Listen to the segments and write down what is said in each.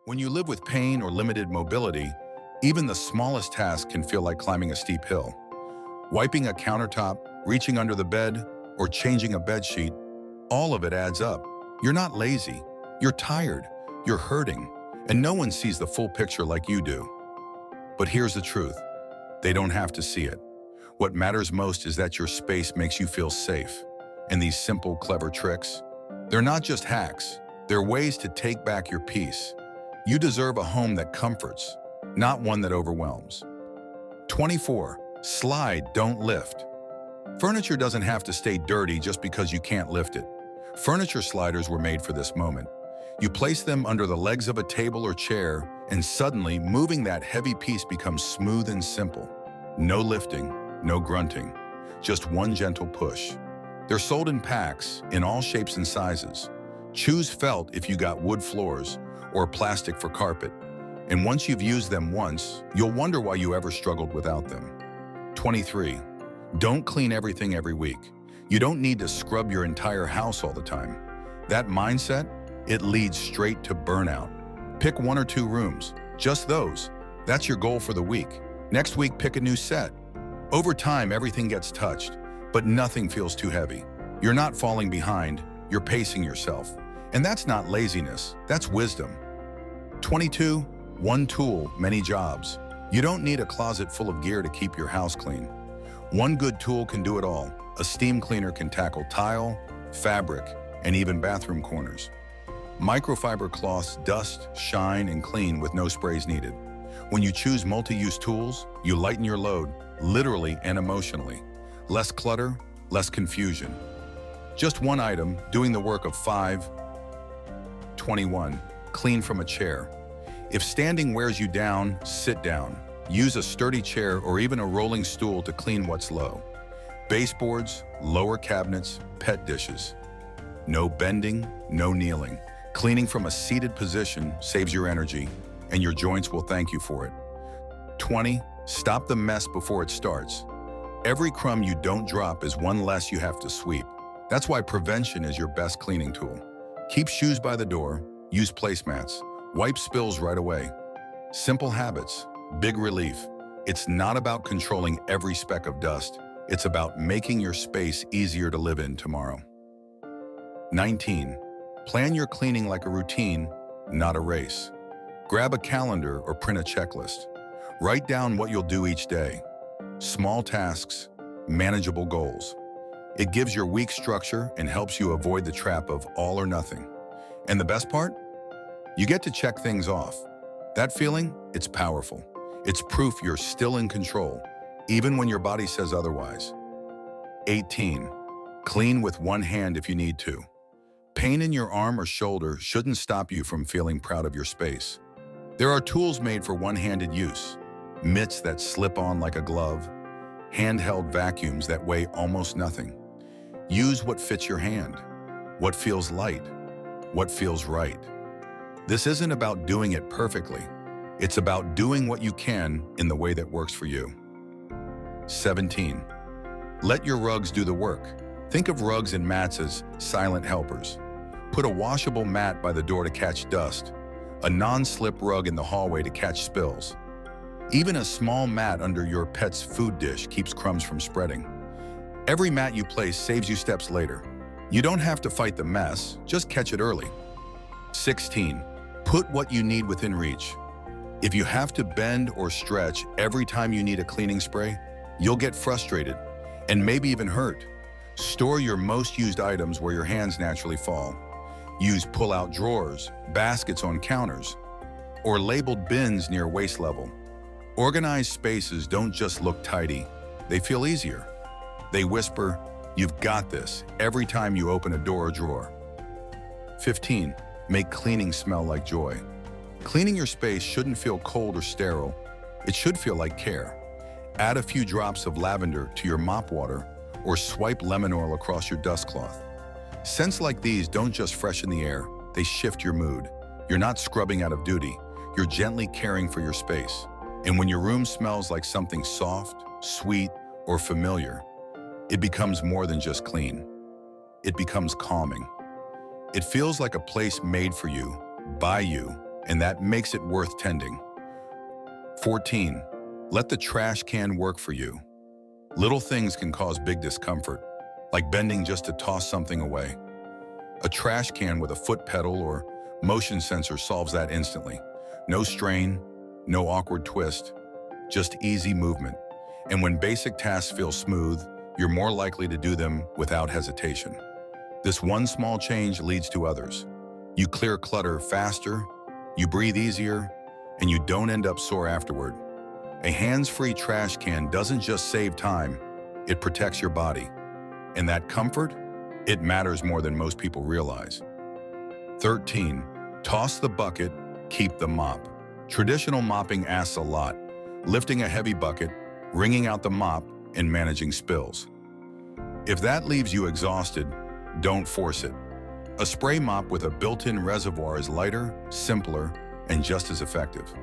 When you live with pain or limited mobility, even the smallest task can feel like climbing a steep hill. Wiping a countertop, reaching under the bed, or changing a bedsheet, all of it adds up. You're not lazy. You're tired. You're hurting. And no one sees the full picture like you do. But here's the truth. They don't have to see it. What matters most is that your space makes you feel safe. And these simple, clever tricks, they're not just hacks. They're ways to take back your peace. You deserve a home that comforts, not one that overwhelms. 24. Slide, don't lift. Furniture doesn't have to stay dirty just because you can't lift it. Furniture sliders were made for this moment. You place them under the legs of a table or chair, and suddenly moving that heavy piece becomes smooth and simple. No lifting, no grunting, just one gentle push. They're sold in packs, in all shapes and sizes. Choose felt if you got wood floors, or plastic for carpet. And once you've used them once, you'll wonder why you ever struggled without them. 23. Don't clean everything every week. You don't need to scrub your entire house all the time. That mindset, it leads straight to burnout. Pick 1 or 2 rooms, just those. That's your goal for the week. Next week, pick a new set. Over time, everything gets touched, but nothing feels too heavy. You're not falling behind, you're pacing yourself. And that's not laziness, that's wisdom. 22. One tool, many jobs. You don't need a closet full of gear to keep your house clean. One good tool can do it all. A steam cleaner can tackle tile, fabric, and even bathroom corners. Microfiber cloths dust, shine, and clean with no sprays needed. When you choose multi-use tools, you lighten your load, literally and emotionally. Less clutter, less confusion. Just one item doing the work of 5. 21. Clean from a chair. If standing wears you down, sit down. Use a sturdy chair or even a rolling stool to clean what's low. Baseboards, lower cabinets, pet dishes. No bending, no kneeling. Cleaning from a seated position saves your energy, and your joints will thank you for it. 20. Stop the mess before it starts. Every crumb you don't drop is one less you have to sweep. That's why prevention is your best cleaning tool. Keep shoes by the door, use placemats, wipe spills right away. Simple habits, big relief. It's not about controlling every speck of dust. It's about making your space easier to live in tomorrow. 19. Plan your cleaning like a routine, not a race. Grab a calendar or print a checklist. Write down what you'll do each day. Small tasks, manageable goals. It gives your week structure and helps you avoid the trap of all or nothing. And the best part? You get to check things off. That feeling, it's powerful. It's proof you're still in control, even when your body says otherwise. 18. Clean with one hand if you need to. Pain in your arm or shoulder shouldn't stop you from feeling proud of your space. There are tools made for one-handed use. Mitts that slip on like a glove. Handheld vacuums that weigh almost nothing. Use what fits your hand. What feels light. What feels right. This isn't about doing it perfectly. It's about doing what you can in the way that works for you. 17. Let your rugs do the work. Think of rugs and mats as silent helpers. Put a washable mat by the door to catch dust, a non-slip rug in the hallway to catch spills. Even a small mat under your pet's food dish keeps crumbs from spreading. Every mat you place saves you steps later. You don't have to fight the mess, just catch it early. 16. Put what you need within reach. If you have to bend or stretch every time you need a cleaning spray, you'll get frustrated and maybe even hurt. Store your most used items where your hands naturally fall. Use pull-out drawers, baskets on counters, or labeled bins near waist level. Organized spaces don't just look tidy, they feel easier. They whisper, "You've got this," every time you open a door or drawer. 15. Make cleaning smell like joy. Cleaning your space shouldn't feel cold or sterile. It should feel like care. Add a few drops of lavender to your mop water or swipe lemon oil across your dust cloth. Scents like these don't just freshen the air, they shift your mood. You're not scrubbing out of duty, you're gently caring for your space. And when your room smells like something soft, sweet, or familiar, it becomes more than just clean. It becomes calming. It feels like a place made for you, by you, and that makes it worth tending. 14. Let the trash can work for you. Little things can cause big discomfort, like bending just to toss something away. A trash can with a foot pedal or motion sensor solves that instantly. No strain, no awkward twist, just easy movement. And when basic tasks feel smooth, you're more likely to do them without hesitation. This one small change leads to others. You clear clutter faster, you breathe easier, and you don't end up sore afterward. A hands-free trash can doesn't just save time, it protects your body. And that comfort, it matters more than most people realize. 13. Toss the bucket, keep the mop. Traditional mopping asks a lot, lifting a heavy bucket, wringing out the mop, and managing spills. If that leaves you exhausted, don't force it. A spray mop with a built-in reservoir is lighter, simpler, and just as effective.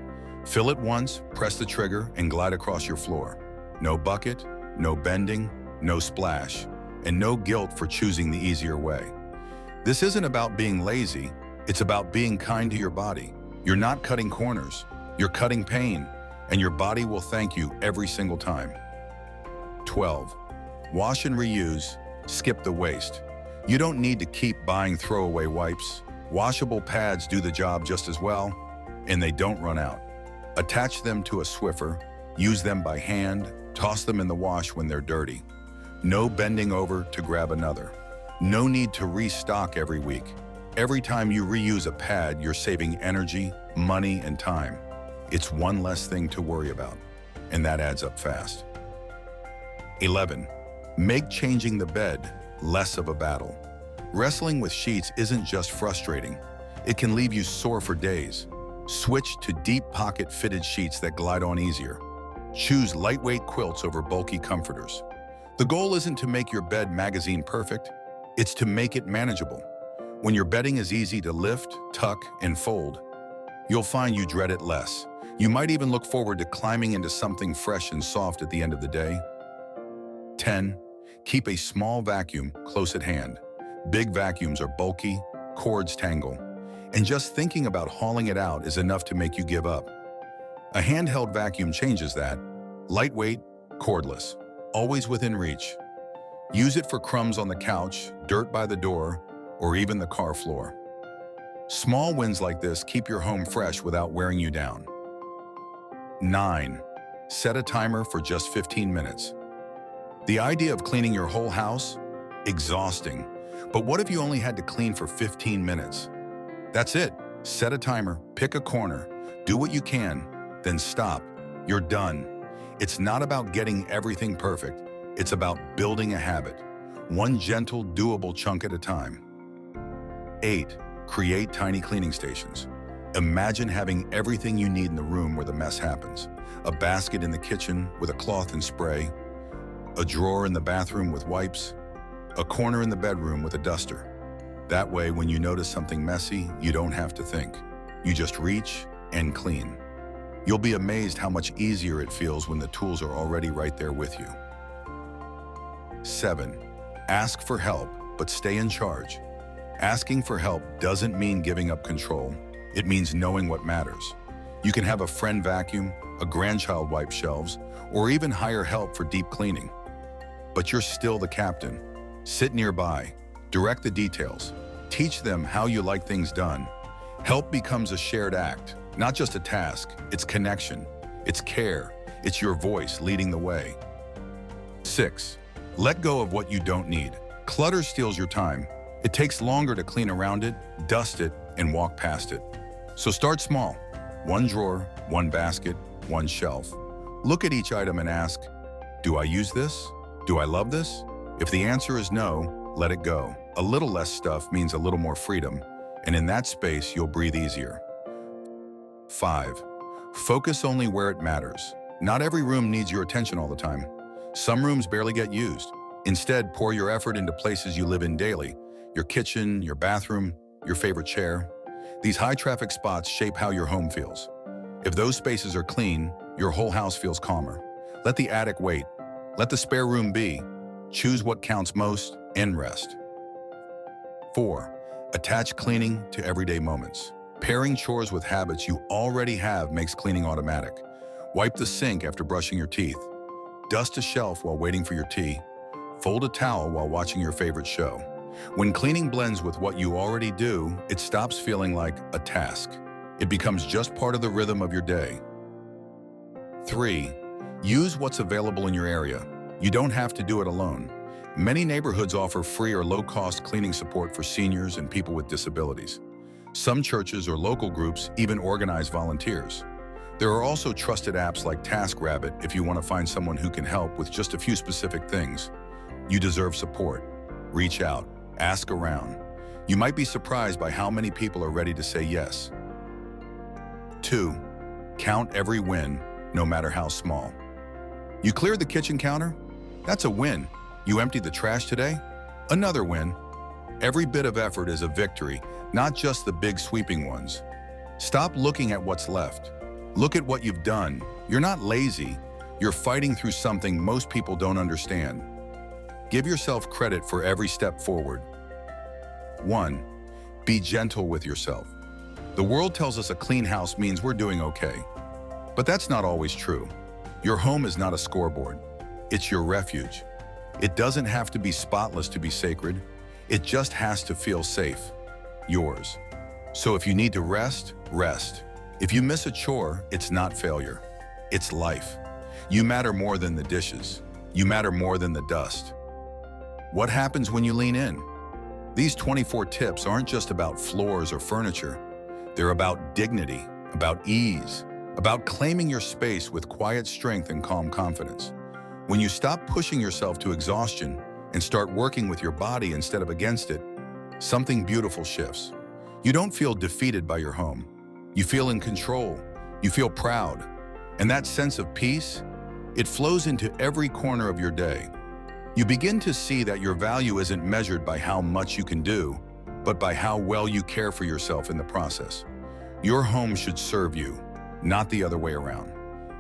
Fill it once, press the trigger, and glide across your floor. No bucket, no bending, no splash, and no guilt for choosing the easier way. This isn't about being lazy, it's about being kind to your body. You're not cutting corners, you're cutting pain, and your body will thank you every single time. 12. Wash and reuse, skip the waste. You don't need to keep buying throwaway wipes. Washable pads do the job just as well, and they don't run out. Attach them to a Swiffer, use them by hand, toss them in the wash when they're dirty. No bending over to grab another. No need to restock every week. Every time you reuse a pad, you're saving energy, money, and time. It's one less thing to worry about, and that adds up fast. 11. Make changing the bed less of a battle. Wrestling with sheets isn't just frustrating. It can leave you sore for days. Switch to deep pocket fitted sheets that glide on easier. Choose lightweight quilts over bulky comforters. The goal isn't to make your bed magazine perfect, it's to make it manageable. When your bedding is easy to lift, tuck, and fold, you'll find you dread it less. You might even look forward to climbing into something fresh and soft at the end of the day. 10. Keep a small vacuum close at hand. Big vacuums are bulky, cords tangle, and just thinking about hauling it out is enough to make you give up. A handheld vacuum changes that. Lightweight, cordless, always within reach. Use it for crumbs on the couch, dirt by the door, or even the car floor. Small wins like this keep your home fresh without wearing you down. 9. Set a timer for just 15 minutes. The idea of cleaning your whole house? Exhausting. But what if you only had to clean for 15 minutes? That's it. Set a timer, pick a corner, do what you can, then stop. You're done. It's not about getting everything perfect. It's about building a habit, one gentle, doable chunk at a time. 8. Create tiny cleaning stations. Imagine having everything you need in the room where the mess happens. A basket in the kitchen with a cloth and spray, a drawer in the bathroom with wipes, a corner in the bedroom with a duster. That way, when you notice something messy, you don't have to think. You just reach and clean. You'll be amazed how much easier it feels when the tools are already right there with you. 7. Ask for help, but stay in charge. Asking for help doesn't mean giving up control. It means knowing what matters. You can have a friend vacuum, a grandchild wipe shelves, or even hire help for deep cleaning. But you're still the captain. Sit nearby, direct the details, teach them how you like things done. Help becomes a shared act, not just a task. It's connection, it's care, it's your voice leading the way. 6. Let go of what you don't need. Clutter steals your time. It takes longer to clean around it, dust it, and walk past it. So start small. One drawer, one basket, one shelf. Look at each item and ask, do I use this? Do I love this? If the answer is no, let it go. A little less stuff means a little more freedom, and in that space, you'll breathe easier. 5. Focus only where it matters. Not every room needs your attention all the time. Some rooms barely get used. Instead, pour your effort into places you live in daily. Your kitchen, your bathroom, your favorite chair. These high-traffic spots shape how your home feels. If those spaces are clean, your whole house feels calmer. Let the attic wait. Let the spare room be. Choose what counts most and rest. 4. Attach cleaning to everyday moments. Pairing chores with habits you already have makes cleaning automatic. Wipe the sink after brushing your teeth. Dust a shelf while waiting for your tea. Fold a towel while watching your favorite show. When cleaning blends with what you already do, it stops feeling like a task. It becomes just part of the rhythm of your day. 3. Use what's available in your area. You don't have to do it alone. Many neighborhoods offer free or low-cost cleaning support for seniors and people with disabilities. Some churches or local groups even organize volunteers. There are also trusted apps like TaskRabbit if you want to find someone who can help with just a few specific things. You deserve support. Reach out. Ask around. You might be surprised by how many people are ready to say yes. 2. Count every win, no matter how small. You cleared the kitchen counter? That's a win. You emptied the trash today? Another win. Every bit of effort is a victory, not just the big sweeping ones. Stop looking at what's left. Look at what you've done. You're not lazy. You're fighting through something most people don't understand. Give yourself credit for every step forward. 1. Be gentle with yourself. The world tells us a clean house means we're doing okay. But that's not always true. Your home is not a scoreboard. It's your refuge. It doesn't have to be spotless to be sacred. It just has to feel safe. Yours. So if you need to rest, rest. If you miss a chore, it's not failure. It's life. You matter more than the dishes. You matter more than the dust. What happens when you lean in? These 24 tips aren't just about floors or furniture. They're about dignity, about ease, about claiming your space with quiet strength and calm confidence. When you stop pushing yourself to exhaustion and start working with your body instead of against it, something beautiful shifts. You don't feel defeated by your home. You feel in control. You feel proud. And that sense of peace, it flows into every corner of your day. You begin to see that your value isn't measured by how much you can do, but by how well you care for yourself in the process. Your home should serve you, not the other way around.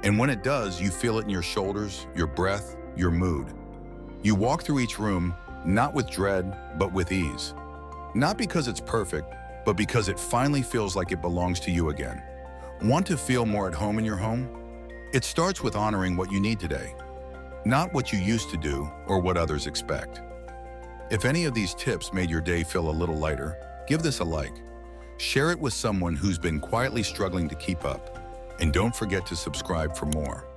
And when it does, you feel it in your shoulders, your breath, your mood. You walk through each room, not with dread, but with ease. Not because it's perfect, but because it finally feels like it belongs to you again. Want to feel more at home in your home? It starts with honoring what you need today, not what you used to do or what others expect. If any of these tips made your day feel a little lighter, give this a like. Share it with someone who's been quietly struggling to keep up. And don't forget to subscribe for more.